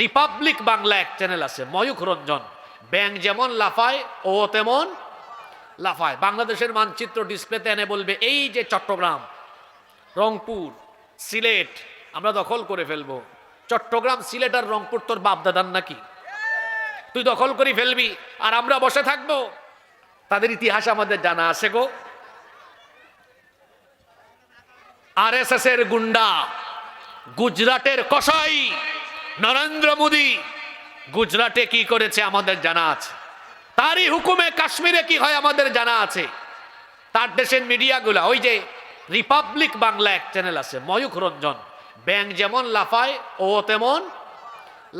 Republic Bangla এক channel আছে, ময়ূখ রঞ্জন। ব্যাঙ যেমন লাফায় ও তেমন লাফায়। বাংলাদেশের মানচিত্র ডিসপ্লেতে এনে বলবে এই যে চট্টগ্রাম, রংপুর, সিলেট আমরা দখল করে ফেলবো। চট্টগ্রাম, সিলেট আর রংপুর তোর বাপদাদার নাকি? তুই দখল করে ফেলবি আর আমরা বসে থাকবো? তাদের ইতিহাস আমাদের জানা আছে গো। আরএসএস এর গুন্ডা, গুজরাটের কসাই নরেন্দ্র মোদী গুজরাটে কি করেছে আমাদের জানা আছে। তারই হুকুমে কাশ্মীরে কি হয় আমাদের জানা আছে। তার দেশের মিডিয়াগুলা, ওই যে রিপাবলিক বাংলা এক চ্যানেল আছে, ময়ূখ রঞ্জন। ব্যাঙ যেমন লাফায় ও তেমন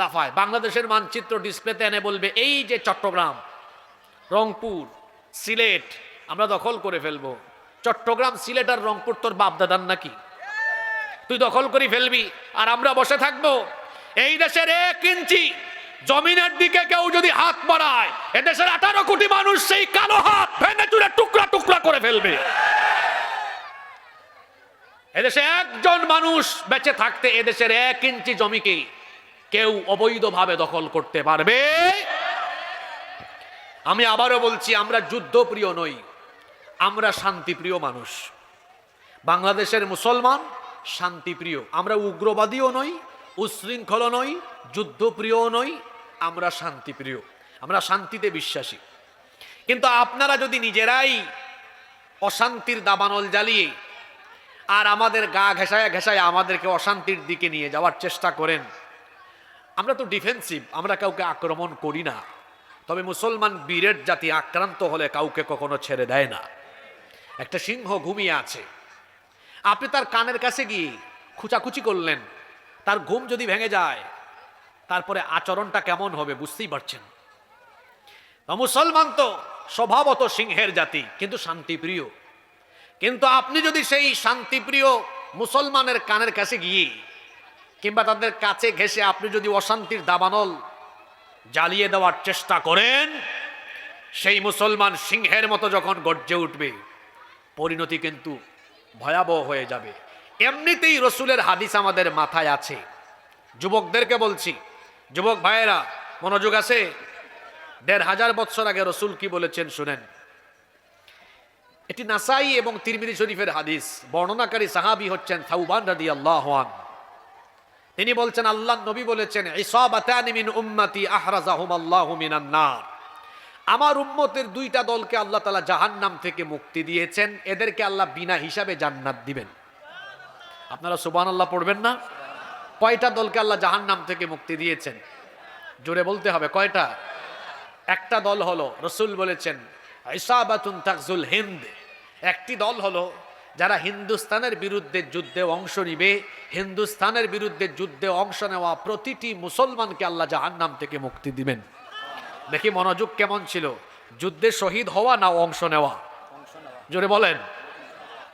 লাফায়। বাংলাদেশের মানচিত্র ডিসপ্লেতে এনে বলবে এই যে চট্টগ্রাম, রংপুর, সিলেট আমরা দখল করে ফেলবো। চট্টগ্রাম, সিলেট আর রংপুর তোর বাপদাদার নাকি? তুই দখল করে ফেলবি আর আমরা বসে থাকবো? এই দেশের 1 ইঞ্চি জমিনের দিকে কেউ যদি হাত বাড়ায়, এদেশের 18 কোটি মানুষ সেই কালো হাত ভেঙে চুরে টুকরা টুকরা করে ফেলবে। এদেশে একজন মানুষ বেঁচে থাকতে এদেশের 1 ইঞ্চি জমিকে কেউ অবৈধভাবে দখল করতে পারবে? আমি আবারও বলছি, আমরা যুদ্ধপ্রিয় নই, আমরা শান্তিপ্রিয় মানুষ। বাংলাদেশের মুসলমান শান্তিপ্রিয়। আমরা উগ্রবাদীও নই, উচ্ছৃঙ্খল নই, যুদ্ধপ্রিয় নই, আমরা শান্তিপ্রিয়, আমরা শান্তিতে বিশ্বাসী। কিন্তু আপনারা যদি নিজেরাই অশান্তির দাবানল জ্বালিয়ে আর আমাদের গা ঘেঁষায় ঘেঁষায় আমাদেরকে অশান্তির দিকে নিয়ে যাওয়ার চেষ্টা করেন, আমরা তো ডিফেন্সিভ, আমরা কাউকে আক্রমণ করি না। তবে মুসলমান বীরের জাতি আক্রান্ত হলে কাউকে কখনো ছেড়ে দেয় না। একটা সিংহ ঘুমিয়ে আছে, আপনি তার কানের কাছে গিয়ে খুচাখুচি করলেন, তার ঘুম যদি ভেঙে যায় তারপরে আচরণটা কেমন হবে বুঝতেই পারছেন। মুসলমান তো স্বভাবত সিংহের জাতি, কিন্তু শান্তিপ্রিয়। কিন্তু আপনি যদি সেই শান্তিপ্রিয় মুসলমানের কানের কাছে গিয়ে কিংবা তাদের কাছে ঘেঁষে আপনি যদি অশান্তির দাবানল জ্বালিয়ে দেওয়ার চেষ্টা করেন, সেই মুসলমান সিংহের মতো যখন গর্জে উঠবে, পরিণতি কিন্তু ভয়াবহ হয়ে যাবে। এমনিতেই রসুলের হাদিস আমাদের মাথায় আছে। যুবকদেরকে বলছি, যুবক ভাইয়েরা মনোযোগ আছে। 1500 বছর আগে রসুল কি বলেছেন শুনেন। এটি নাসাই এবং তিরমিজি শরীফের হাদিস। বর্ণনাকারী সাহাবী হচ্ছেন সাউবান রাদিয়াল্লাহু আনহু। তিনি বলছেন, আল্লাহর নবী বলেছেন, ইসাবাতানি মিন উম্মতি আহরাজাহুমাল্লাহু মিনান নার। আমার উম্মতের 2টা দলকে আল্লাহ তাআলা জাহান্নাম থেকে মুক্তি দিয়েছেন, এদেরকে আল্লাহ বিনা হিসাবে জান্নাত দিবেন। আপনারা সুবহানাল্লাহ পড়বেন না? কয়টা দলকে আল্লাহ জাহান্নাম থেকে মুক্তি দিয়েছেন? জোরে বলতে হবে, কয়টা? একটা দল হলো, রসুল বলেছেন, ইসাবাতুন তাগজুল হিন্দ। একটি দল হলো যারা হিন্দুস্তানের বিরুদ্ধে যুদ্ধে অংশ নিবে। হিন্দুস্তানের বিরুদ্ধে যুদ্ধে অংশ নেওয়া প্রতিটি মুসলমানকে আল্লাহ জাহান্নাম থেকে মুক্তি দিবেন। দেখি মনোযোগ কেমন ছিল, যুদ্ধে শহীদ হওয়া না অংশ নেওয়া? জোরে বলেন।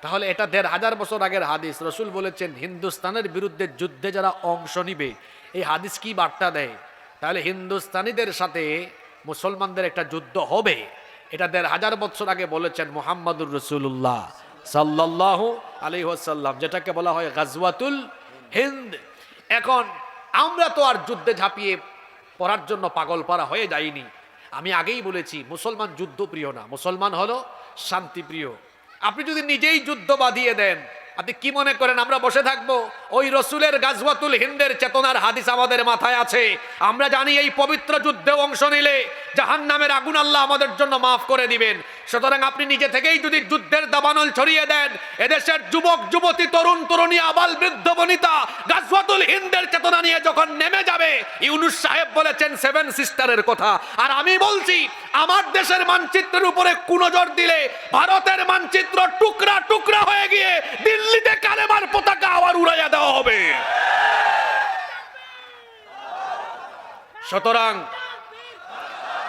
তাহলে এটা 1500 বছর আগের হাদিস। রসুল বলেছেন হিন্দুস্তানের বিরুদ্ধে যুদ্ধে যারা অংশ নিবে। এই হাদিস কি বার্তা দেয়? তাহলে হিন্দুস্তানিদের সাথে মুসলমানদের একটা যুদ্ধ হবে। এটা 1500 বছর আগে বলেছেন মুহাম্মদুর রাসূলুল্লাহ সাল্লাল্লাহু আলাইহি ওয়াসাল্লাম, যেটাকে বলা হয় গাজওয়াতুল হিন্দ। এখন আমরা তো আর যুদ্ধে ঝাঁপিয়ে পড়ার জন্য পাগল পারা হয়ে যায়নি। আমি আগেই বলেছি, মুসলমান যুদ্ধপ্রিয় না, মুসলমান হলো শান্তিপ্রিয়। আপনি যদি নিজেই যুদ্ধ বাঁধিয়ে দেন, আপনি কি মনে করেন আমরা বসে থাকবো? ওই রসুলের গাজওয়াতুল হিন্দের চেতনার হাদিস আমাদের মাথায় আছে। আমরা জানি এই পবিত্র যুদ্ধে অংশ নিলে জাহান্নামের আগুন আল্লাহ আমাদের জন্য মাফ করে দিবেন। সুতরাং আপনি নিজে থেকেই যদি যুদ্ধের দাবানল ছড়িয়ে দেন, এদেশের যুবক যুবতী, তরুণ তরুণী, আবাল বৃদ্ধ বনিতা গাজওয়াতুল হিন্দের চেতনা নিয়ে যখন নেমে যাবে, ইউনূস সাহেব বলেছেন 7 সিস্টারের কথা। আর আমি বলছি, আমার দেশের মানচিত্রের উপরে কুনজর দিলে ভারতের মানচিত্র টুকরা টুকরা হয়ে গিয়ে দিল্লিতে কালেমার পতাকা আবার উড়াইয়া দেওয়া হবে। সুতরাং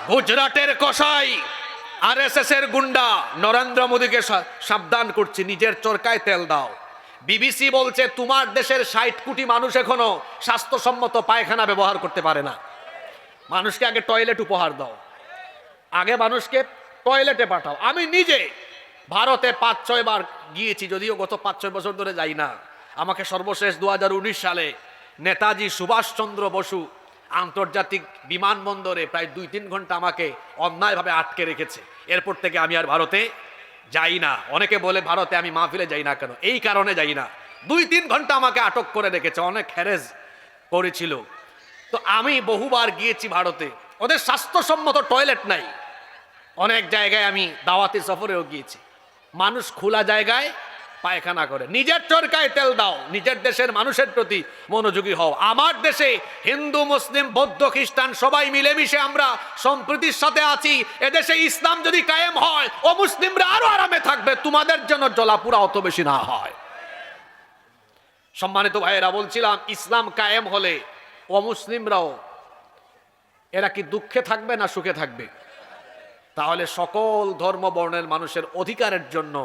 গুজরাটের কসাই, আরএসএস এর গুন্ডা নরেন্দ্র মোদীকে সাবধান করছি, নিজের চরকায় তেল দাও। বিবিসি বলছে তোমার দেশের 60 কোটি মানুষ এখনো স্বাস্থ্যসম্মত পায়খানা ব্যবহার করতে পারে না। মানুষকে আগে টয়লেট উপহার দাও, আগে মানুষকে টয়লেটে পাঠাও। আমি নিজে ভারতে 5-6 বার গিয়েছি, যদিও গত 5-6 বছর ধরে যাই না। আমাকে সর্বশেষ 2019 সালে নেতাজি সুভাষচন্দ্র বসু আন্তর্জাতিক বিমানবন্দরে প্রায় 2-3 ঘন্টা আমাকে অন্যায়ভাবে আটকে রেখেছে। এরপর থেকে আমি আর ভারতে যাই না। অনেকে বলে ভারতে আমি মাহফিলে যাই না কেন, এই কারণে যাই না। 2-3 ঘন্টা আমাকে আটক করে রেখেছে, অনেক হ্যারেস করেছিল। তো আমি বহুবার গিয়েছি ভারতে, ওদের স্বাস্থ্যসম্মত টয়লেট নাই। অনেক জায়গায় আমি দাওয়াতি সফরেও গিয়েছি, মানুষ খোলা জায়গায় পায়খানা করে। নিজের চরকায় তেল দাও, নিজের দেশের মানুষের প্রতি মনোযোগী হও। আমার দেশে হিন্দু, মুসলিম, বৌদ্ধ, খ্রিস্টান সবাই মিলেমিশে আমরা সম্প্রীতির সাথে আছি। এদেশে ইসলাম যদি কায়েম হয়, ও মুসলিমরা আরো আরামে থাকবে, তোমাদের জন্য জ্বলাপুরা অত বেশি না হয়। সম্মানিত ভাইয়েরা, বলছিলাম ইসলাম কায়েম হলে অমুসলিমরাও এরা কি দুঃখে থাকবে না সুখে থাকবে? তাহলে সকল ধর্ম বর্ণের মানুষের অধিকারের জন্য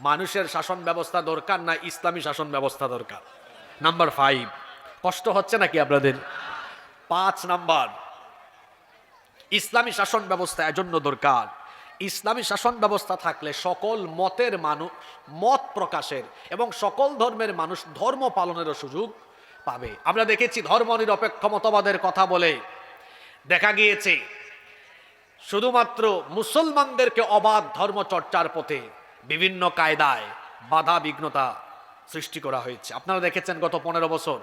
মানুষের শাসন ব্যবস্থা দরকার না ইসলামী শাসন ব্যবস্থা দরকার? নাম্বার 5, কষ্ট হচ্ছে নাকি আপনাদের? 5 নাম্বার, ইসলামী শাসন ব্যবস্থা এজন্য দরকার। ইসলামী শাসন ব্যবস্থা থাকলে সকল মতের মানুষ মত প্রকাশের এবং সকল ধর্মের মানুষ ধর্ম পালনেরও সুযোগ পাবে। আমরা দেখেছি ধর্ম নিরপেক্ষ মতবাদের কথা বলে দেখা গিয়েছে শুধুমাত্র মুসলমানদেরকে অবাধ ধর্ম চর্চার পথে বিভিন্ন কায়দায় বাধা বিঘ্নতা সৃষ্টি করা হয়েছে। আপনারা দেখেছেন গত 15 বছর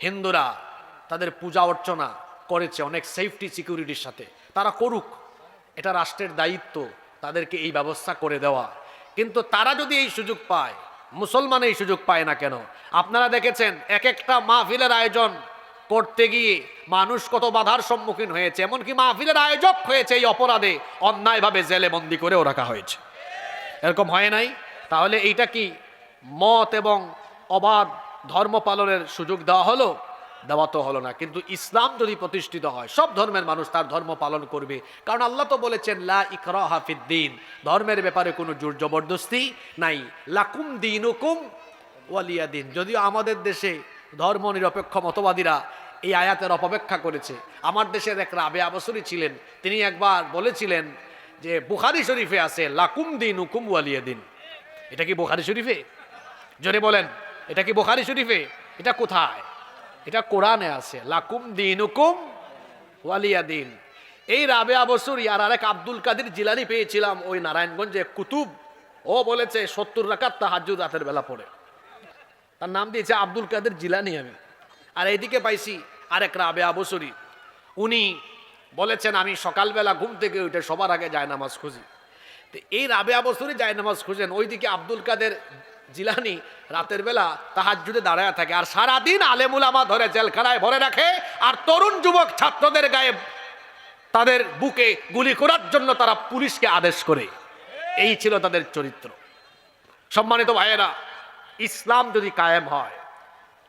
হিন্দুরা তাদের পূজা অর্চনা করেছে অনেক সেফটি সিকিউরিটির সাথে। তারা করুক, এটা রাষ্ট্রের দায়িত্ব তাদেরকে এই ব্যবস্থা করে দেওয়া। কিন্তু তারা যদি এই সুযোগ পায়, মুসলমান এই সুযোগ পায় না কেন? আপনারা দেখেছেন এক একটা মাহফিলের আয়োজন করতে গিয়ে মানুষ কত বাধার সম্মুখীন হয়েছে, এমনকি মাহফিলের আয়োজক হয়েছে এই অপরাধে অন্যায়ভাবে জেলে বন্দি করেও রাখা হয়েছে। এরকম হয় নাই? তাহলে এইটা কি মত এবং অবাধ ধর্ম পালনের সুযোগ দেওয়া হলো? দেওয়া তো হলো না। কিন্তু ইসলাম যদি প্রতিষ্ঠিত হয়, সব ধর্মের মানুষ তার ধর্ম পালন করবে। কারণ আল্লাহ তো বলেছেন লা ইকরাহা ফিদ্দিন, ধর্মের ব্যাপারে কোনো জোর জবরদস্তি নাই। লাকুম দীনুকুম ওয়ালিয়া দিন। যদিও আমাদের দেশে ধর্ম নিরপেক্ষ মতবাদীরা এই আয়াতের অপব্যাখ্যা করেছে। আমার দেশের এক রাবেয়া বসরি ছিলেন, তিনি একবার বলেছিলেন যে বুখারী শরীফে আছে লাকুম দীনুকুম ওয়ালিয়া দিন। এটা কি বুখারী শরীফে? জোরে বলেন, এটা কি বুখারী শরীফে? এটা কোথায়? এটা কোরআনে আছে, লাকুম দীনুকুম ওয়ালিয়া দিন। এই রাবেয়া বসরি আর আরেক আব্দুল কাদের জিলানী পেয়েছিলাম ওই নারায়ণগঞ্জে কুতুব। ও বলেছে 70 রাকাত তাহাজ্জুদ রাতের বেলা পড়ে, তার নাম দিয়েছে আব্দুল কাদের জিলানী আমি। আর এইদিকে পাইছি আরেক রাবেয়া বসরি, উনি বলেছেন আমি সকালবেলা ঘুম থেকে উঠে সবার আগে জায়নামাজ খুঁজি। তো এই রাবেয়া বসরি জায়নামাজ খুঁজেন, ওইদিকে আব্দুল কাদের জিলানী রাতের বেলা তাহাজ্জুদে দাঁড়ায় থাকে। আর সারাদিন আলেম উলামা ধরে জেলখানায় ভরে রাখে, আর তরুণ যুবক ছাত্রদের গায়ে তাদের বুকে গুলি করার জন্য তারা পুলিশকে আদেশ করে। এই ছিল তাদের চরিত্র। সম্মানিত ভাইয়েরা, ইসলাম যদি কায়েম হয়,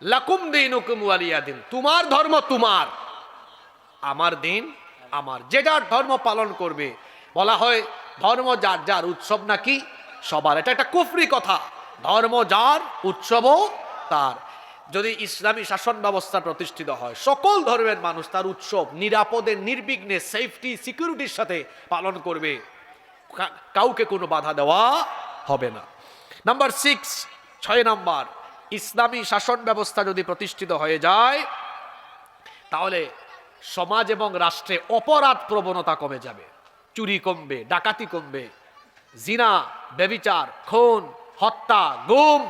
লাকুম দীনুকুম ওয়ালিয়া দিন, তোমার ধর্ম তোমার, আমার দিন আমার, যে যার ধর্ম পালন করবে। বলা হয় ধর্ম যার যার, উৎসব নাকি সবার। এটা একটা কুফরি কথা। ধর্ম যার, উৎসবও তার। যদি ইসলামী শাসন ব্যবস্থা প্রতিষ্ঠিত হয়, সকল ধর্মের মানুষ তার উৎসব নিরাপদে নির্বিঘ্নে সেফটি সিকিউরিটির সাথে পালন করবে, কাউকে কোনো বাধা দেওয়া হবে না। নাম্বার 6 নাম্বার, ইসলামী শাসন ব্যবস্থা যদি প্রতিষ্ঠিত হয়ে যায়, তাহলে সমাজ এবং রাষ্ট্রে অপরাধ প্রবণতা কমে যাবে। চুরি কমবে, ডাকাতি কমবে, জিনা, ব্যভিচার, খুন, হত্যা, গুম,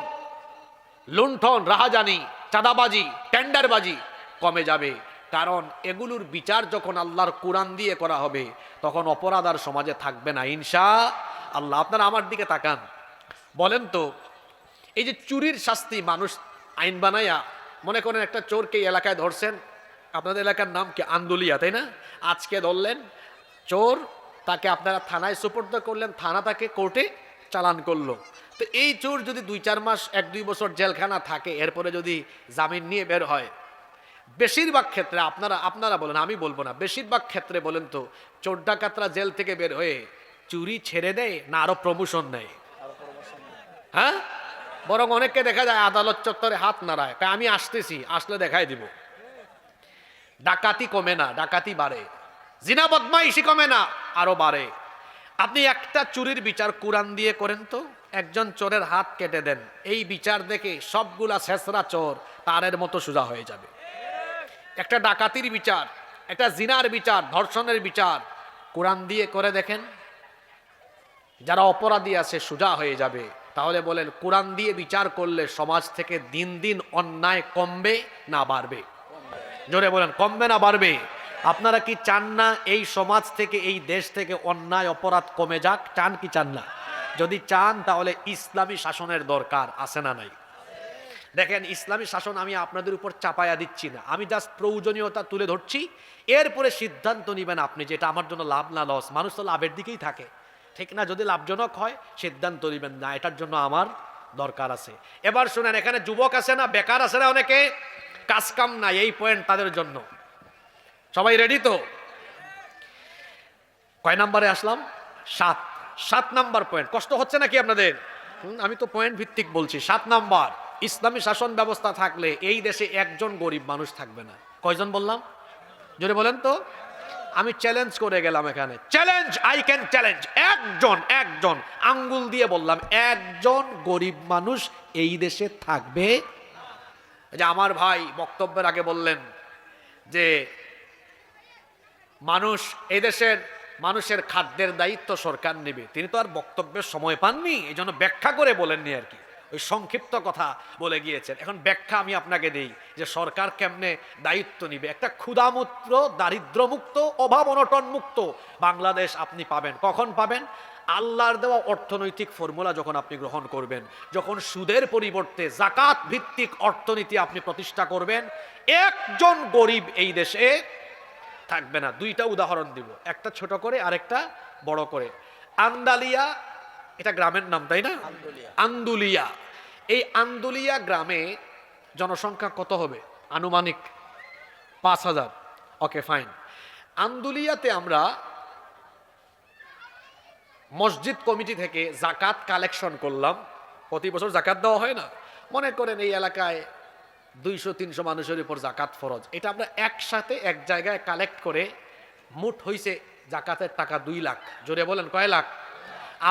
লুণ্ঠন, রাহাজানি, চাঁদাবাজি, টেন্ডারবাজি কমে যাবে। কারণ এগুলোর বিচার যখন আল্লাহর কোরআন দিয়ে করা হবে, তখন অপরাধ আর সমাজে থাকবে না ইনশাআল্লাহ। আপনারা আমার দিকে তাকান, বলেন তো, এই যে চুরির শাস্তি মানুষ আইন বানাইয়া, মনে করেন একটা চোরকে এলাকায় ধরছেন, আপনাদের এলাকার নাম কি আন্দুলিয়া, তাই না? আজকে ধরলেন চোর, তাকে আপনারা থানায় সুপর্দ করলেন, থানা তাকে কোর্টে চালান করলো। তো এই চোর যদি 2-4 মাস 1-2 বছর জেলখানা থাকে, এরপরে যদি জামিন নিয়ে বের হয়, বেশিরভাগ ক্ষেত্রে আপনারা বলেন, আমি বলবো না, বেশিরভাগ ক্ষেত্রে বলেন তো, চোর ডাকাতরা জেল থেকে বের হয়ে চুরি ছেড়ে দেয় না আরো প্রমোশন নেয়? হ্যাঁ, বরং অনেককে দেখা যায় আদালত চত্বরে হাত নাড়ায়, আমি আসতেছি, আসলে দেখাই দিব। ডাকাতি কমে না, ডাকাতি বাড়ে। জিনা বদমাইশি কমে না, আরো বাড়ে। আপনি একটা চুরির বিচার কোরআন দিয়ে করেন তো, একজন চোরের হাত কেটে দেন, এই বিচার দেখে সবগুলা ছেঁচড়া চোর তারের মতো সোজা হয়ে যাবে। একটা ডাকাতির বিচার একটা জিনার বিচার, ধর্ষণের বিচার কোরআন দিয়ে করে দেখেন, যারা অপরাধী আছে সোজা হয়ে যাবে। তাহলে বলেন কোরআন দিয়ে বিচার করলে সমাজ থেকে দিন দিন অন্যায় কমবে না বাড়বে? জোরে বলেন, কমবে না বাড়বে? আপনারা কি চান না এই সমাজ থেকে, এই দেশ থেকে অন্যায় অপরাধ কমে যাক? চান কি চান না? যদি চান তাহলে ইসলামী শাসনের দরকার আছে না নাই? দেখেন, ইসলামী শাসন আমি আপনাদের উপর চাপায়া দিচ্ছি না, আমি জাস্ট প্রয়োজনীয়তা তুলে ধরছি। এরপরে সিদ্ধান্ত নেবেন আপনি, যেটা আমার জন্য লাভ না লস। মানুষ তো লাভের দিকেই থাকে, ঠিক না? যদি লাভজনক হয় সিদ্ধান্ত নেবেন, না এটার জন্য আমার দরকার আছে। এবার শুনেন, এখানে যুবক আছে না, বেকার আছে না অনেকে, কাজ কাম নাই, এই পয়েন্ট তাদের জন্য। সবাই রেডি তো? কয় নাম্বারে আসলাম? 7 নাম্বার পয়েন্ট। কষ্ট হচ্ছে নাকি আপনাদের? আমি তো পয়েন্ট ভিত্তিক বলছি। 7 নাম্বার, ইসলামী শাসন ব্যবস্থা থাকলে এই দেশে একজন গরিব মানুষ থাকবে না। কয়জন বললাম? জোরে বলেন তো। আমি চ্যালেঞ্জ করে গেলাম এখানে, চ্যালেঞ্জ, আই ক্যান চ্যালেঞ্জ। একজন আঙ্গুল দিয়ে বললাম, একজন গরিব মানুষ এই দেশে থাকবে। যে আমার ভাই বক্তব্যের আগে বললেন যে মানুষ, এই দেশের মানুষের খাদ্যের দায়িত্ব সরকার নেবে, তিনি তো আর বক্তব্যের সময় পাননি, এই জন্য ব্যাখ্যা করে বলেননি আর কি, ওই সংক্ষিপ্ত কথা বলে গিয়েছেন। এখন ব্যাখ্যা আমি আপনাকে দিই যে সরকার কেমনে দায়িত্ব নিবে। একটা ক্ষুধামুক্ত, দারিদ্র্যমুক্ত, অভাব অনটন মুক্ত বাংলাদেশ আপনি পাবেন। কখন পাবেন? আল্লাহর দেওয়া অর্থনৈতিক ফর্মুলা যখন আপনি গ্রহণ করবেন, যখন সুদের পরিবর্তে জাকাত ভিত্তিক অর্থনীতি আপনি প্রতিষ্ঠা করবেন, একজন গরিব এই দেশে থাকবে না। দুইটা উদাহরণ দিব, একটা ছোট করে আরেকটা বড় করে। আন্দালিয়া, এটা গ্রামের নাম তাই না? আন্দুলিয়া। এই আন্দুলিয়া গ্রামে জনসংখ্যা কত হবে আনুমানিক? 5,000। Okay fine. আন্দুলিয়াতে আমরা মসজিদ কমিটি থেকে জাকাত কালেকশন করলাম। প্রতি বছর জাকাত দেওয়া হয় না? মনে করেন এই এলাকায় 200-300 মানুষের উপর জাকাত ফরজ। এটা আমরা একসাথে এক জায়গায় কালেক্ট করে মোট হইছে জাকাতের টাকা 2 লাখ। জোরে বলেন কয় লাখ?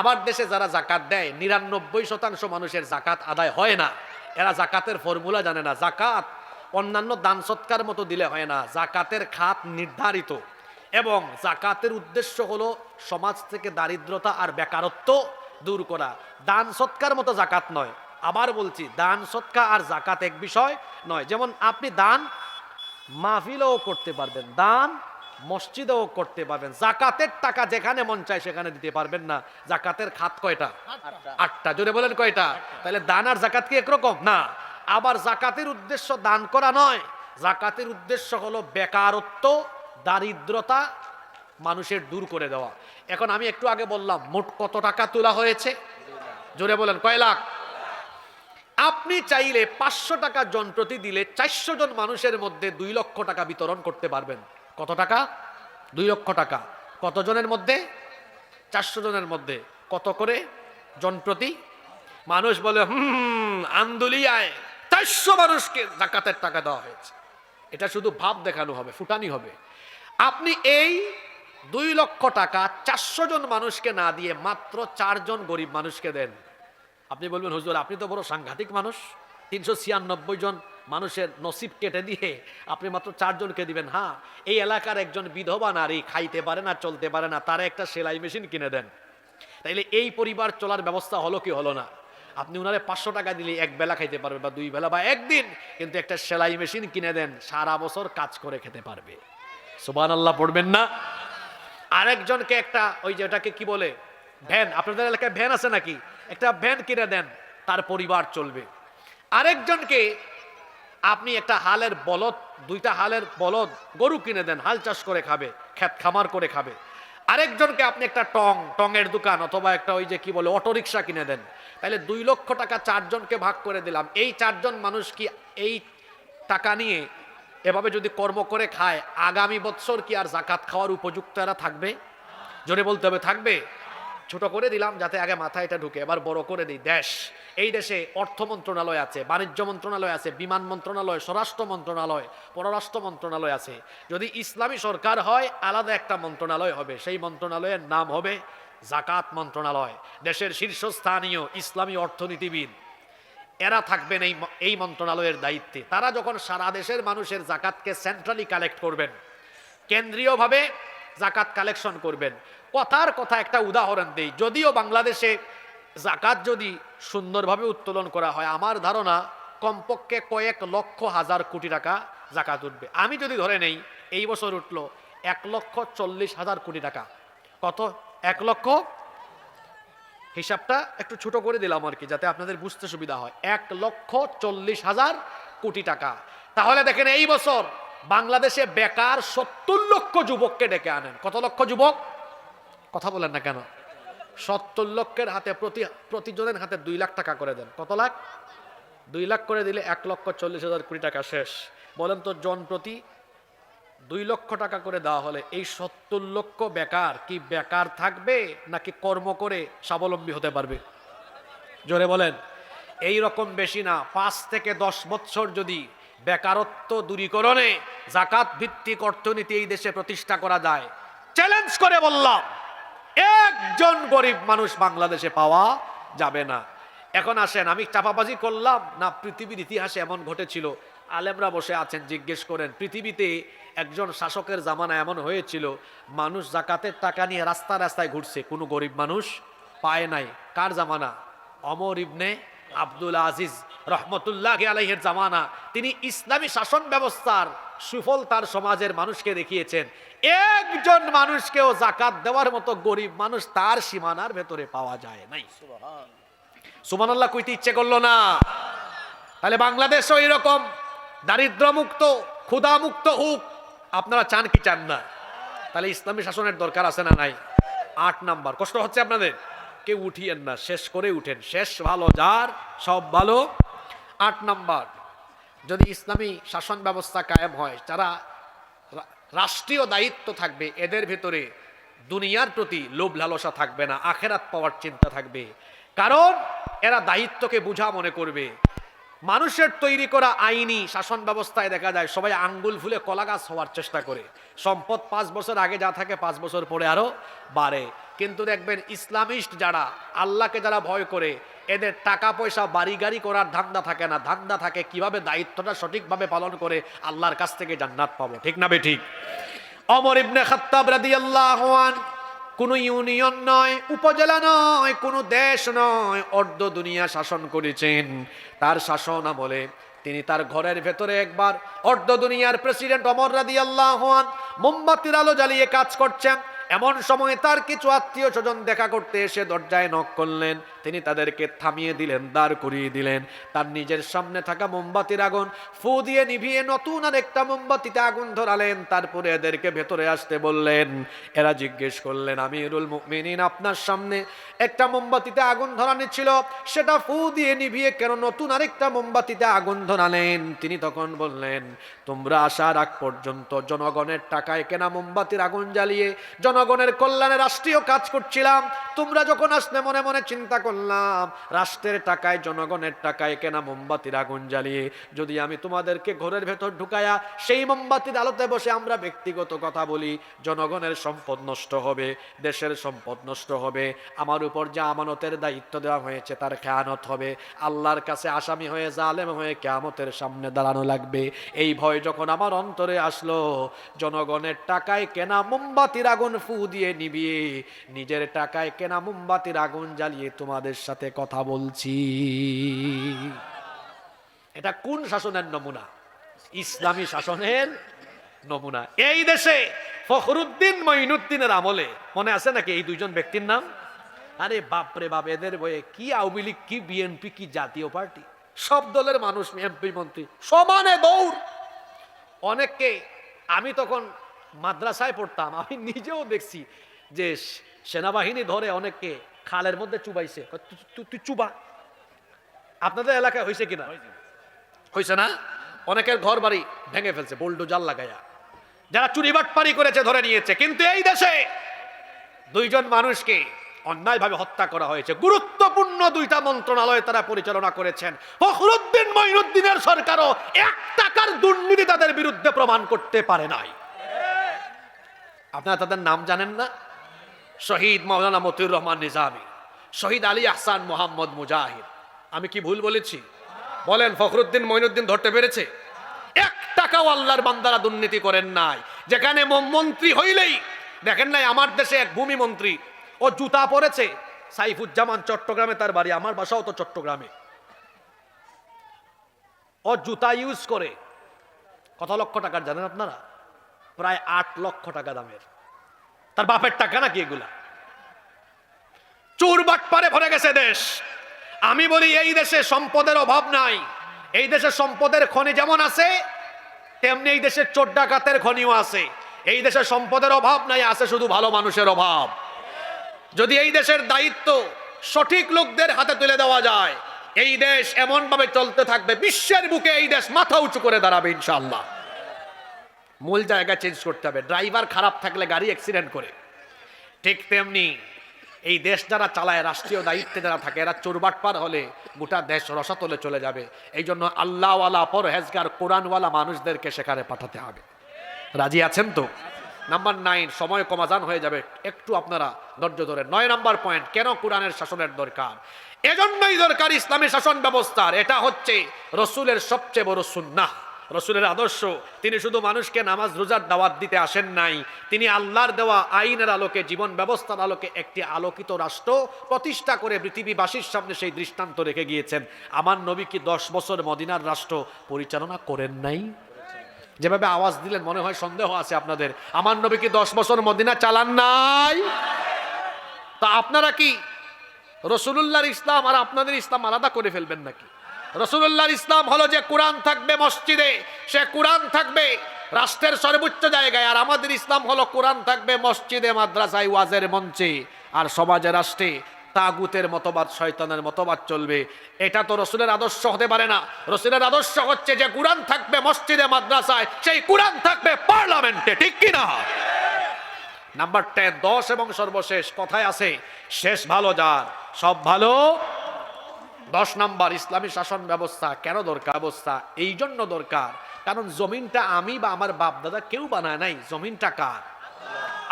আমার দেশে যারা জাকাত দেয় 99% মানুষের জাকাত আদায় হয় না। এরা জাকাতের ফর্মুলা জানে না। জাকাত অন্যান্য দান সৎকার মতো দিলে হয় না, জাকাতের খাত নির্ধারিত, এবং জাকাতের উদ্দেশ্য হলো সমাজ থেকে দারিদ্রতা আর বেকারত্ব দূর করা। দান সৎকার মতো জাকাত নয়। আবার বলছি, দান সৎকা আর জাকাত এক বিষয় নয়। যেমন আপনি দান মাহফিলেও করতে পারবেন, দান মসজিদেও করতে পারবেন, জাকাতের টাকা যেখানে মন চায় সেখানে দিতে পারবেন না। জাকাতের খাত কয়টা? 8টা। জোরে বলেন কয়টা? তাহলে দান আর জাকাত কি একরকম না? আবার জাকাতের উদ্দেশ্য দান করা নয়, জাকাতের উদ্দেশ্য হলো বেকারত্ব, দারিদ্রতা মানুষের দূর করে দেওয়া। এখন আমি একটু আগে বললাম মোট কত টাকা তোলা হয়েছে? জোরে বলেন কয় লাখ? আপনি চাইলে 500 টাকা জন প্রতি দিলে 400 জন মানুষের মধ্যে 2 লক্ষ টাকা বিতরণ করতে পারবেন। কত টাকা? 2 লক্ষ টাকা। কত জনের মধ্যে? 400 জনের মধ্যে। কত করে জন প্রতি? মানুষ বলে আন্দুলিয়ায় 400 মানুষকে জাকাতের টাকা দেওয়া হয়েছে। এটা শুধু ভাব দেখানো হবে, ফুটানি হবে। আপনি এই 2 লক্ষ টাকা 400 জন মানুষকে না দিয়ে মাত্র 4 জন গরিব মানুষকে দেন। আপনি বলবেন হুজুর আপনি তো বড় সাংঘাতিক মানুষ, 396 জন মানুষের নসিব কেটে দিয়ে আপনি মাত্র 4 জনকে দিবেন। হ্যাঁ, এই এলাকার একজন বিধবা নারী খাইতে পারে না, চলতে পারে না, তারা একটা সেলাই মেশিন কিনে দেন। তাইলে এই পরিবার চলার ব্যবস্থা হলো কি হলো না? আপনি উনারে 500 টাকা দিলে এক বেলা খাইতে পারবে, বা 2 বেলা, বা একদিন। কিন্তু একটা সেলাই মেশিন কিনে দেন, সারা বছর কাজ করে খেতে পারবে। সুবহানাল্লাহ পড়বেন না? আরেকজনকে একটা, ওই যে ওটাকে কি বলে, ভ্যান, আপনাদের এলাকায় ভ্যান আছে নাকি? একটা ভ্যান কিনে দেন, তার পরিবার চলবে। আরেকজনকে আপনি একটা হালের বলদ, 2টা হালের বলদ গরু কিনে দেন, হাল চাষ করে খাবে, ক্ষেত খামার করে খাবে। আরেকজনকে আপনি একটা টঙের দোকান অথবা একটা ওই যে কি বলে অটোরিকশা কিনে দেন। তাহলে 2 লক্ষ টাকা 4 জনকে ভাগ করে দিলাম। এই 4 জন মানুষ কি এই টাকা নিয়ে এভাবে যদি কর্ম করে খায়, আগামী বছর কি আর জাকাত খাওয়ার উপযুক্ত এরা থাকবে? জোরে বলতে হবে, থাকবে? ছোট করে দিলাম যাতে আগে মাথায় এটা ঢুকে, এবার বড় করে দিই। এই দেশে অর্থ মন্ত্রণালয় আছে, বাণিজ্য মন্ত্রণালয় আছে, বিমান মন্ত্রণালয়, স্বরাষ্ট্র মন্ত্রণালয়, পররাষ্ট্র মন্ত্রণালয় আছে। যদি ইসলামী সরকার হয় আলাদা একটা মন্ত্রণালয় হবে, সেই মন্ত্রণালয়ের নাম হবে জাকাত মন্ত্রণালয়। দেশের শীর্ষস্থানীয় ইসলামী অর্থনীতিবিদ এরা থাকবেন এই মন্ত্রণালয়ের দায়িত্বে। তারা যখন সারা দেশের মানুষের জাকাতকে সেন্ট্রালি কালেক্ট করবেন, কেন্দ্রীয়ভাবে জাকাত কালেকশন করবেন। কথার কথা একটা উদাহরণ দেই, যদিও বাংলাদেশে জাকাত যদি সুন্দরভাবে উত্তোলন করা হয়, আমার ধারণা কমপক্ষে কয়েক লক্ষ হাজার কোটি টাকা জাকাত উঠবে। আমি যদি ধরে নেই এই বছর উঠলো 1,40,000 কোটি টাকা। কত? 1 লক্ষ, হিসাবটা একটু ছোট করে দিলাম আর কি, যাতে আপনাদের বুঝতে সুবিধা হয়। 1,40,000 কোটি টাকা। তাহলে দেখেন এই বছর বাংলাদেশে বেকার 70 লক্ষ যুবককে ডেকে আনেন। কত লক্ষ যুবক? কথা বলেন না কেন? 70 লক্ষের হাতে প্রতিজনের হাতে 2 লাখ টাকা করে দেন। কত লাখ? 2 লাখ করে দিলে 1,40,000 কোটি টাকা শেষ। বলেন তো, জন প্রতি 2 লক্ষ টাকা করে দেওয়া হলে এই 70 লক্ষ বেকার কি বেকার থাকবে নাকি কর্ম করে স্বাবলম্বী হতে পারবে? জোরে বলেন। এই রকম বেশি না, 5 থেকে 10 বছর যদি বেকারত্ব দূরীকরণে জাকাত ভিত্তিক অর্থনীতি এই দেশে প্রতিষ্ঠা করা যায়, চ্যালেঞ্জ করে বললাম, একজন গরিব মানুষ বাংলাদেশে পাওয়া যাবে না। এখন আসেন, আমি চাপাবাজি করলাম না, পৃথিবীর ইতিহাসে এমন ঘটেছিল? আলেমরা বসে আছেন, জিজ্ঞেস করেন, পৃথিবীতে একজন শাসকের জামানা এমন হয়েছিল, মানুষ জাকাতের টাকা নিয়ে রাস্তায় রাস্তায় ঘুরছে, কোনো গরিব মানুষ পায় নাই। কার জামানা? ওমর ইবনে আব্দুল আজিজ রহমতুল্লাহ আলাইহির জামানা। তিনি ইসলামী শাসন ব্যবস্থার সুফল তার সমাজের মানুষকে দেখিয়েছেন। একজন মানুষকেও জাকাত দেওয়ার মতো গরিব মানুষ তার সীমানার ভেতরে পাওয়া যায় নাই। সুবহানাল্লাহ কইতে ইচ্ছে করলো না? তাহলে বাংলাদেশও এরকম দারিদ্র্যমুক্ত, ক্ষুধামুক্ত হোক। আপনারা চান কি চান না? তাহলে ইসলামী শাসনের দরকার আছে না নাই? 8 নাম্বার। কষ্ট হচ্ছে আপনাদের? কেউ উঠিয়েন না, শেষ করে উঠেন। শেষ ভালো যার, সব ভালো। 8 নাম্বার, যদি ইসলামী শাসন ব্যবস্থা কায়েম হয়, যারা রাষ্ট্রীয় দায়িত্ব থাকবে এদের ভেতরে দুনিয়ার প্রতি লোভ লালসা থাকবে না, আখেরাত পাওয়ার চিন্তা থাকবে। কারণ এরা দায়িত্বকে বোঝা মনে করবে। মানুষের তৈরি করা আইনি শাসন ব্যবস্থায় দেখা যায় সবাই আঙ্গুল ফুলে কলা গাছ হওয়ার চেষ্টা করে। সম্পদ 5 বছর আগে যা থাকে 5 বছর পরে আরো বাড়ে। কিন্তু দেখবেন ইসলামিস্ট যারা, আল্লাহকে যারা ভয় করে, এদের টাকা পয়সা বাড়ি গাড়ি করার ধান্দা থাকে না। ধান্দা থাকে কিভাবে দায়িত্বটা সঠিকভাবে পালন করে আল্লাহর কাছ থেকে জান্নাত পাবো। ঠিক না বেঠিক? ওমর ইবনে খাত্তাব রাদিয়াল্লাহু আনহু কোনো ইউনিয়ন নয়, উপজেলা নয়, কোনো দেশ নয়, অর্ধ দুনিয়া শাসন করেছেন। তার শাসন আমলে তিনি তার ঘরের ভেতরে একবার অর্ধ দুনিয়ার প্রেসিডেন্ট ওমর রাদিয়াল্লাহু আনহু মোমবাতির আলো জ্বালিয়ে কাজ করছেন। এমন সময় তার কিছু আত্মীয় স্বজন দেখা করতে এসে দরজায় নক করলেন। তিনি তাদেরকে থামিয়ে দিলেন, দাঁড় করিয়ে দিলেন। তার নিজের সামনে থাকা মোমবাতির আগুন ফু দিয়ে নিভিয়ে নতুন আর একটা মোমবাতিতে আগুন ধরালেন। তারপরে এদেরকে ভেতরে আসতে বললেন। এরা জিজ্ঞেস করলেন, আমিরুল মুমিনিন, আপনার সামনে একটা মোমবাতিতে আগুন ধরানো ছিল, সেটা ফু দিয়ে নিভিয়ে কেন নতুন আরেকটা মোমবাতিতে আগুন ধরালেন? তিনি তখন বললেন, তোমরা আসার আগ পর্যন্ত জনগণের টাকায় কেনা মোমবাতির আগুন জ্বালিয়ে জনগণের কল্যাণে রাষ্ট্রীয় কাজ করছিলাম। তোমরা যখন আসলে মনে মনে চিন্তা করলাম, রাষ্ট্রের টাকায় জনগণের টাকায় কেনা মোমবাতির আগুন জ্বালিয়ে যদি আমি তোমাদেরকে ঘরের ভেতর ঢুকায়া সেই মোমবাতির আলোতে বসে আমরা ব্যক্তিগত কথা বলি, জনগণের সম্পদ নষ্ট হবে, দেশের সম্পদ নষ্ট হবে, আমার উপর যে আমানতের দায়িত্ব দেওয়া হয়েছে তার খেয়ানত হবে, আল্লাহর কাছে আসামি হয়ে জালেম হয়ে কিয়ামতের সামনে দাঁড়ানো লাগবে। এই ভয় যখন আমার অন্তরে আসলো, জনগণের টাকায় কেনা মোমবাতির আগুন ফু দিয়ে নিভিয়ে নিজের টাকায় কেনা মোমবাতির আগুন জ্বালিয়ে তোমাদের সাথে কথা বলছি। এটা কোন শাসনের নমুনা? ইসলামী শাসনের নমুনা। এই দেশে ফখরুদ্দিন মঈনুদ্দিনের আমলে মনে আছে নাকি এই দুইজন ব্যক্তির নাম? আরে বাপরে বাপ, এদের বয়ে কি আওয়ামী লীগ, কি বিএনপি, কি জাতীয় পার্টি, সব দলের মানুষ, এমপি মন্ত্রী সমানে দৌড়। অনেককে, আমি তখন মাদ্রাসায় পড়তাম, আমি নিজেও দেখছি যে সেনাবাহিনী ধরে অনেককে খালের মধ্যে চুবাইছে। তুই চুবা। আপনাদের এলাকায় হয়েছে কিনা? হয়েছে না? অনেকের ঘর বাড়ি ভেঙে ফেলছে বোল্ডোজার লাগাইয়া। যারা চুরি বাটপারি করেছে ধরে নিয়েছে। কিন্তু এই দেশে দুইজন মানুষকে অন্যায়ভাবে হত্যা করা হয়েছে। গুরুত্বপূর্ণ 2টা মন্ত্রণালয় তারা পরিচালনা করেছেন। ফখরুদ্দিন মঈনুদ্দিনের সরকারও 1 টাকার দুর্নীতি তাদের বিরুদ্ধে প্রমাণ করতে পারে নাই। আপনারা তাদের নাম জানেন না? শহীদ মাওলানা মতিউর রহমান নিজামী, শহীদ আলী আহসান মোহাম্মদ মুজাহিদ। আমি কি ভুল বলেছি? বলেন, ফখরুদ্দিন মঈনুদ্দিন ধরতে পেরেছে? 1 টাকাও আল্লাহর বান্দারা দুর্নীতি করেন নাই। যেখানে মন্ত্রী হইলেই, দেখেন নাই আমার দেশে এক ভূমি মন্ত্রী, ও জুতা পরেছে, সাইফুজ্জামান চট্টগ্রামে তার বাড়ি, আমার বাসাও তো চট্টগ্রামে। ও জুতা ইউজ করে কত লক্ষ টাকার জানেন আপনারা? প্রায় 8 লক্ষ টাকা দামের। তার বাপের টাকা নাকি এগুলা? চোর বাটপারে ভরে গেছে দেশ। আমি বলি এই দেশে সম্পদের অভাব নাই। এই দেশে সম্পদের খনি যেমন আছে, তেমনি এই দেশে চোর ডাকাতের খনিও আছে। এই দেশে সম্পদের অভাব নাই, আছে শুধু ভালো মানুষের অভাব। যদি এই দেশের দায়িত্ব সঠিক লোকদের হাতে তুলে দেওয়া যায়, এই দেশ এমন ভাবে চলতে থাকবে, বিশ্বের বুকে এই দেশ মাথা উঁচু করে দাঁড়াবে ইনশাআল্লাহ। মূল জায়গা চেঞ্জ করতে হবে। ড্রাইভার খারাপ থাকলে গাড়ি অ্যাক্সিডেন্ট করে, ঠিক তেমনি এই দেশ যারা চালায়, রাষ্ট্রীয় দায়িত্বে যারা থাকে, এরা চোরবাটপার হলে গোটা দেশ রসাতলে চলে যাবে। এই জন্য আল্লাহওয়ালা, পরহেজগার, কোরআনওয়ালা মানুষদেরকে সেখানে পাঠাতে হবে। রাজি আছেন তো? নাম্বার 9, সময় কমাজান হয়ে যাবে, একটু আপনারা ধৈর্য ধরে। 9 নাম্বার পয়েন্ট, কেন কোরআনের শাসনের দরকার? এজন্যই দরকার ইসলামী শাসন ব্যবস্থার। এটা হচ্ছে রসুলের সবচেয়ে বড় সুন্নাহ, রসুলের আদর্শ। তিনি শুধু মানুষকে নামাজ রোজার দাওয়াত দিতে আসেন নাই, তিনি আল্লাহর দেওয়া আইনের আলোকে, জীবন ব্যবস্থার আলোকে একটি আলোকিত রাষ্ট্র প্রতিষ্ঠা করে পৃথিবীবাসীর সামনে সেই দৃষ্টান্ত রেখে গিয়েছেন। আমার নবী কি 10 বছর মদিনার রাষ্ট্র পরিচালনা করেন নাই? যেভাবে আওয়াজ দিলেন মনে হয় সন্দেহ আছে আপনাদের। আমার নবী কি 10 বছর মদিনা চালান নাই? তা আপনারা কি রসুলুল্লাহর ইসলাম আর আপনাদের ইসলাম আলাদা করে ফেলবেন নাকি? রসুলুল্লাহর ইসলাম হলো যে কোরআন থাকবে মসজিদে, সে কোরআন থাকবে রাষ্ট্রের সর্বোচ্চ জায়গায়। আর আমাদের ইসলাম হলো কোরআন থাকবে মসজিদে, মাদ্রাসায়, ওয়াজের মঞ্চে, আর সমাজে, রাষ্ট্রে তাগুতের মতবাদ, শয়তানের মতবাদ চলবে। এটা তো রসুলের আদর্শ হতে পারে না। রসুলের আদর্শ হচ্ছে যে কোরআন থাকবে মসজিদে, মাদ্রাসায়, সেই কোরআন থাকবে পার্লামেন্টে, ঠিক কিনা? নাম্বার 10, 10 এবং সর্বশেষ, কথায় আছে শেষ ভালো যার, সব ভালো। 10 নাম্বার, ইসলামী শাসন ব্যবস্থা কেন দরকার? ব্যবস্থা এই জন্য দরকার কারণ জমিনটা আমি বা আমার বাপ দাদা কেউ বানায় নাই। জমিনটা কার?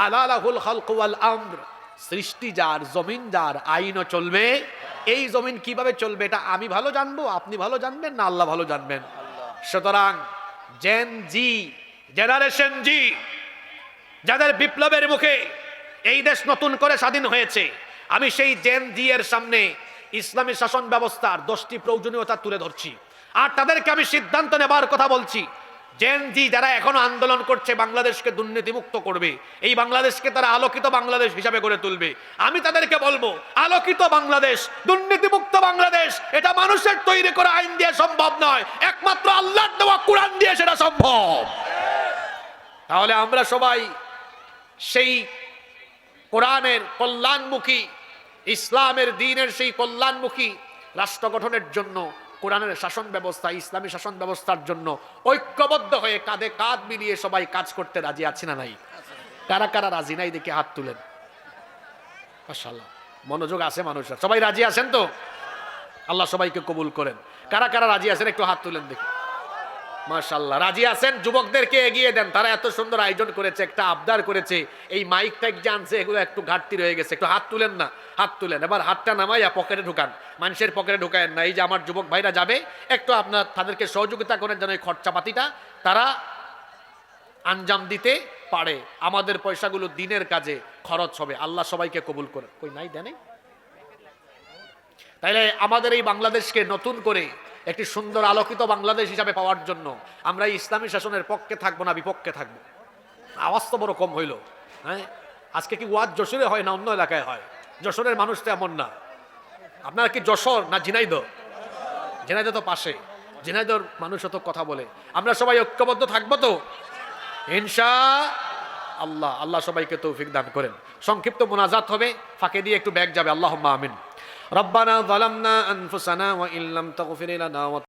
আলা লাহুল খালকু ওয়াল আমর, সৃষ্টি যার, জমিন যার, আইনও চলবে। এই জমিন কিভাবে চলবে এটা আমি ভালো জানবো, আপনি ভালো জানবেন না আল্লাহ ভালো জানবেন। সুতরাং জেনারেশন জি, যাদের বিপ্লবের মুখে এই দেশ নতুন করে স্বাধীন হয়েছে, আমি সেই জেন জি এর সামনে ইসলামী শাসন ব্যবস্থার 10টি প্রয়োজনীয়তা তুলে ধরছি, আর তাদেরকে আমি সিদ্ধান্ত নেবার কথা বলছি। জেন জি যারা এখনো আন্দোলন করছে বাংলাদেশকে দুর্নীতিমুক্ত করবে, এই বাংলাদেশকে তারা আলোকিত বাংলাদেশ হিসাবে গড়ে তুলবে, আমি তাদেরকে বলবো আলোকিত বাংলাদেশ, দুর্নীতিমুক্ত বাংলাদেশ এটা মানুষের তৈরি করা আইন দিয়ে সম্ভব নয়, একমাত্র আল্লাহর দেওয়া কোরআন দিয়ে সেটা সম্ভব। তাহলে আমরা সবাই সেই কোরআনের কল্যাণমুখী, ইসলামের দ্বীনের সেই কল্যাণমুখী রাষ্ট্র গঠনের জন্য, কোরআনের শাসন ব্যবস্থা, ইসলামী শাসন ব্যবস্থার জন্য ঐক্যবদ্ধ হয়ে কাঁধে কাঁধ মিলিয়ে সবাই কাজ করতে রাজি আছি না নাই? কারা কারা রাজি নাই দেখে হাত তুলেন। মাশাআল্লাহ, মনোযোগ আছে মানুষের। সবাই রাজি আছেন তো? আল্লাহ সবাইকে কবুল করেন। কারা কারা রাজি আছেন একটু হাত তুলেন দেখি। মাশাআল্লাহ, রাজি আছেন। যুবকদেরকে এগিয়ে দেন, তারা এত সুন্দর আয়োজন করেছে, একটা আবদার করেছে, এই মাইক টাইক যে আনছে এগুলো একটু ঘাটতি রয়ে গেছে, একটু হাত তুলেন না, হাত তুলেন। এবার হাতটা নামাইয়া পকেটে ঢুকান, মানুষের পকেটে ঢুকায়েন না। এই যে আমার যুবক ভাইরা যাবে, একটু আপনার তাদেরকে সহযোগিতা করেন যেন এই খরচাপাতিটা তারা আঞ্জাম দিতে পারে। আমাদের পয়সাগুলো দিনের কাজে খরচ হবে। আল্লাহ সবাইকে কবুল করেন। কই নাই দেন? তাইলে আমাদের এই বাংলাদেশকে নতুন করে একটি সুন্দর আলোকিত বাংলাদেশ হিসাবে পাওয়ার জন্য আমরা ইসলামী শাসনের পক্ষে থাকবো না বিপক্ষে থাকবো? আওয়াজ তো বড় কম হইল। হ্যাঁ, আজকে কি ওয়াজ যশোরে হয় না অন্য এলাকায় হয়? যশোরের মানুষ তো এমন না। আপনারা কি যশোর না ঝিনাইদহ? ঝিনাইদহ তো পাশে, ঝিনাইদহর মানুষ তো কথা বলে। আমরা সবাই ঐক্যবদ্ধ থাকবো তো ইনশাআল্লাহ। আল্লাহ সবাইকে তৌফিক দান করেন। সংক্ষিপ্ত মোনাজাত হবে, ফাঁকে দিয়ে একটু ব্যাগ যাবে। আল্লাহুম্মা আমিন। রব্বানা যালামনা আনফুসানা ওয়া ইল্লাম তাগফির লানা